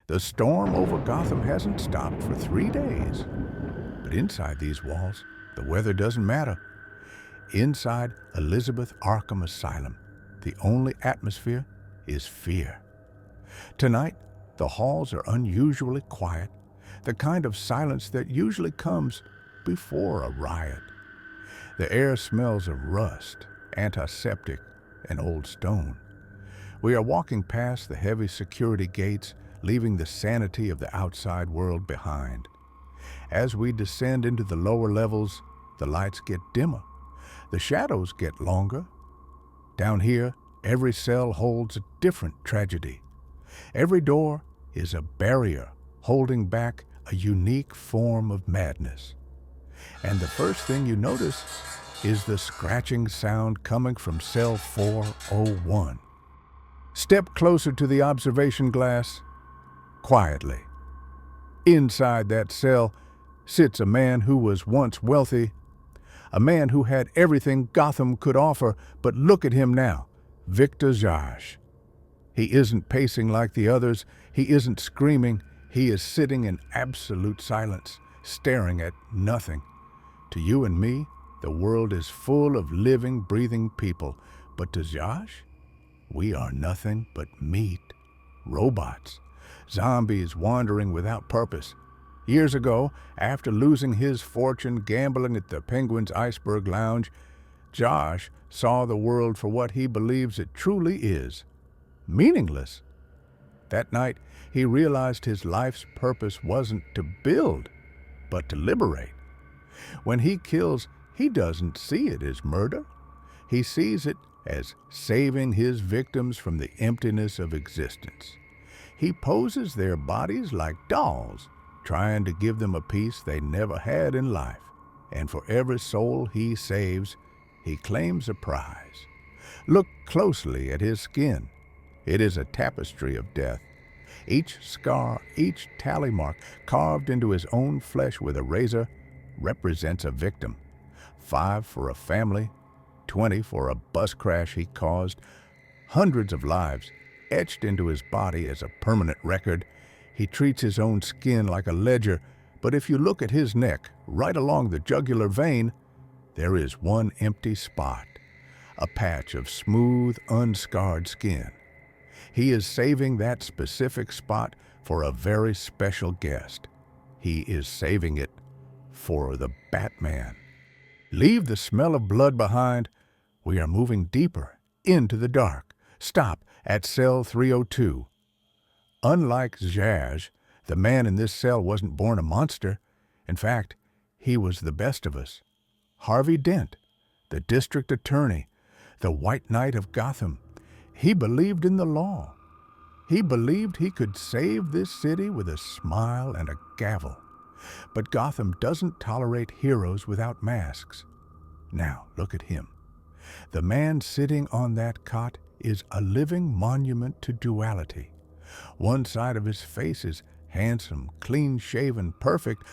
The storm over Gotham hasn't stopped for 3 days. But inside these walls, the weather doesn't matter. Inside Elizabeth Arkham Asylum, the only atmosphere is fear. Tonight, the halls are unusually quiet, the kind of silence that usually comes before a riot. The air smells of rust, antiseptic, and old stone. We are walking past the heavy security gates, leaving the sanity of the outside world behind. As we descend into the lower levels, the lights get dimmer. The shadows get longer. Down here, every cell holds a different tragedy. Every door is a barrier holding back a unique form of madness. And the first thing you notice is the scratching sound coming from cell 401. Step closer to the observation glass, quietly. Inside that cell sits a man who was once wealthy, a man who had everything Gotham could offer, but look at him now, Victor Zsasz. He isn't pacing like the others, he isn't screaming, he is sitting in absolute silence, staring at nothing. To you and me, the world is full of living, breathing people, but to Zsasz, we are nothing but meat, robots, zombies wandering without purpose. Years ago, after losing his fortune gambling at the Penguin's Iceberg Lounge, Zsasz saw the world for what he believes it truly is, meaningless. That night, he realized his life's purpose wasn't to build, but to liberate. When he kills, he doesn't see it as murder. He sees it as saving his victims from the emptiness of existence. He poses their bodies like dolls, trying to give them a piece they never had in life. And for every soul he saves, he claims a prize. Look closely at his skin. It is a tapestry of death. Each scar, each tally mark, carved into his own flesh with a razor, represents a victim. 5 for a family, 20 for a bus crash he caused, hundreds of lives etched into his body as a permanent record. He treats his own skin like a ledger, but if you look at his neck, right along the jugular vein, there is one empty spot, a patch of smooth, unscarred skin. He is saving that specific spot for a very special guest. He is saving it for the Batman. Leave the smell of blood behind. We are moving deeper into the dark. Stop at cell 302. Unlike Zsasz, the man in this cell wasn't born a monster. In fact, he was the best of us. Harvey Dent, the district attorney, the White Knight of Gotham. He believed in the law. He believed he could save this city with a smile and a gavel. But Gotham doesn't tolerate heroes without masks. Now, look at him. The man sitting on that cot is a living monument to duality. One side of his face is handsome, clean-shaven, perfect,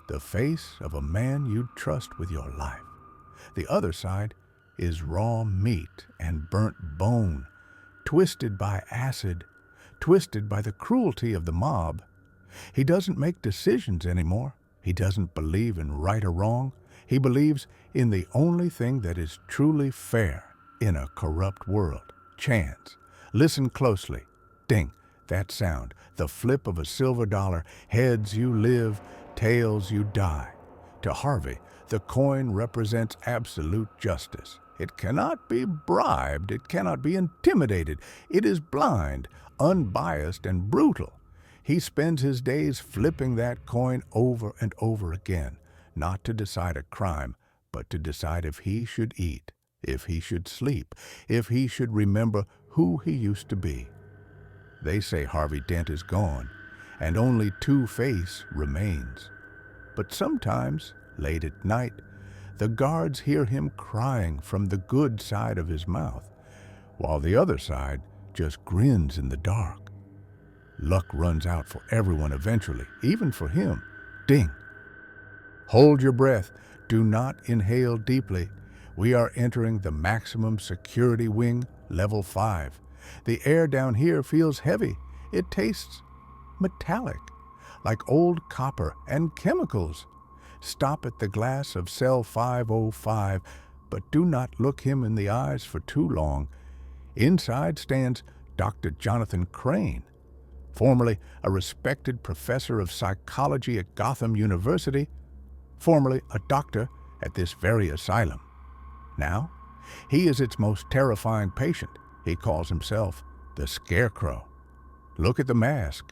the face of a man you'd trust with your life. The other side is raw meat and burnt bone, twisted by acid, twisted by the cruelty of the mob. He doesn't make decisions anymore. He doesn't believe in right or wrong. He believes in the only thing that is truly fair in a corrupt world: chance. Listen closely. Ding, that sound. The flip of a silver dollar. Heads you live, tails you die. To Harvey, the coin represents absolute justice. It cannot be bribed. It cannot be intimidated. It is blind, unbiased, and brutal. He spends his days flipping that coin over and over again, not to decide a crime, but to decide if he should eat, if he should sleep, if he should remember who he used to be. They say Harvey Dent is gone, and only Two-Face remains. But sometimes, late at night, the guards hear him crying from the good side of his mouth, while the other side just grins in the dark. Luck runs out for everyone eventually, even for him. Ding. Hold your breath. Do not inhale deeply. We are entering the maximum security wing, level 5. The air down here feels heavy. It tastes metallic, like old copper and chemicals. Stop at the glass of cell 505, but do not look him in the eyes for too long. Inside stands Dr. Jonathan Crane, formerly a respected professor of psychology at Gotham University, formerly a doctor at this very asylum. Now, he is its most terrifying patient. He calls himself the Scarecrow. Look at the mask.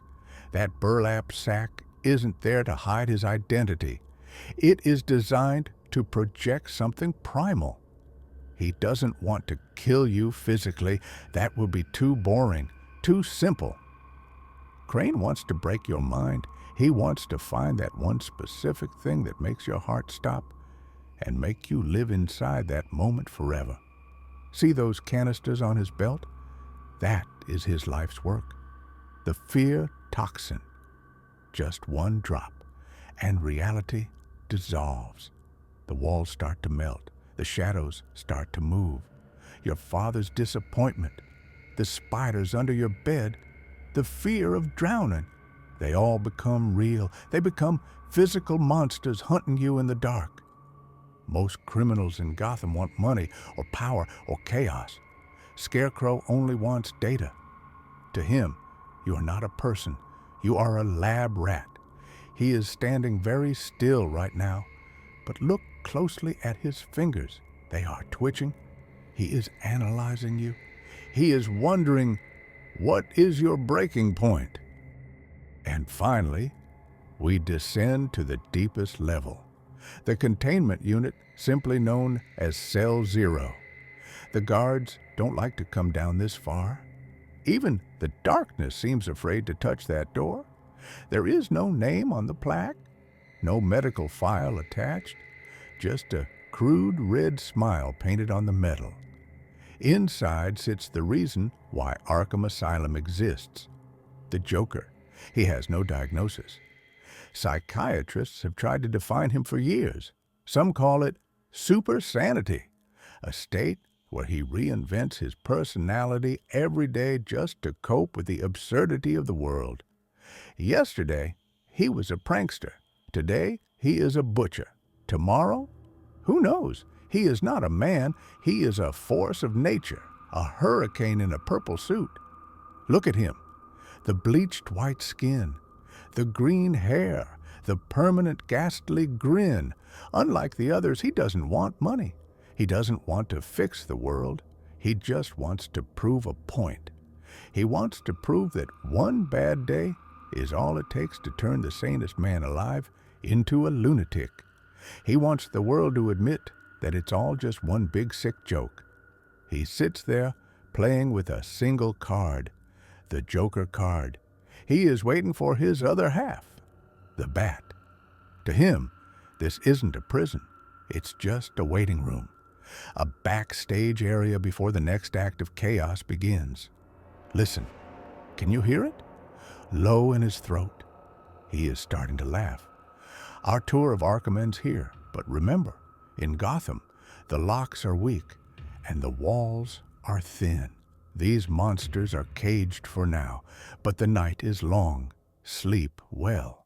That burlap sack isn't there to hide his identity. It is designed to project something primal. He doesn't want to kill you physically. That would be too boring, too simple. Crane wants to break your mind. He wants to find that one specific thing that makes your heart stop and make you live inside that moment forever. See those canisters on his belt? That is his life's work. The fear toxin. Just one drop, and reality dissolves. The walls start to melt. The shadows start to move. Your father's disappointment, the spiders under your bed, the fear of drowning, they all become real. They become physical monsters hunting you in the dark. Most criminals in Gotham want money or power or chaos. Scarecrow only wants data. To him, you are not a person. You are a lab rat. He is standing very still right now, but look closely at his fingers. They are twitching. He is analyzing you. He is wondering, what is your breaking point? And finally, we descend to the deepest level, the containment unit, simply known as Cell 0. The guards don't like to come down this far. Even the darkness seems afraid to touch that door. There is no name on the plaque, no medical file attached, just a crude red smile painted on the metal. Inside sits the reason why Arkham Asylum exists. The Joker. He has no diagnosis. Psychiatrists have tried to define him for years. Some call it super sanity, a state where he reinvents his personality every day just to cope with the absurdity of the world. Yesterday, he was a prankster. Today, he is a butcher. Tomorrow, who knows? He is not a man. He is a force of nature, a hurricane in a purple suit. Look at him. The bleached white skin, the green hair, the permanent ghastly grin. Unlike the others, he doesn't want money. He doesn't want to fix the world. He just wants to prove a point. He wants to prove that one bad day is all it takes to turn the sanest man alive into a lunatic. He wants the world to admit that it's all just one big sick joke. He sits there playing with a single card, the Joker card. He is waiting for his other half, the bat. To him, this isn't a prison. It's just a waiting room, a backstage area before the next act of chaos begins. Listen, can you hear it? Low in his throat. He is starting to laugh. Our tour of Arkham ends here, but remember, in Gotham, the locks are weak and the walls are thin. These monsters are caged for now, but the night is long. Sleep well.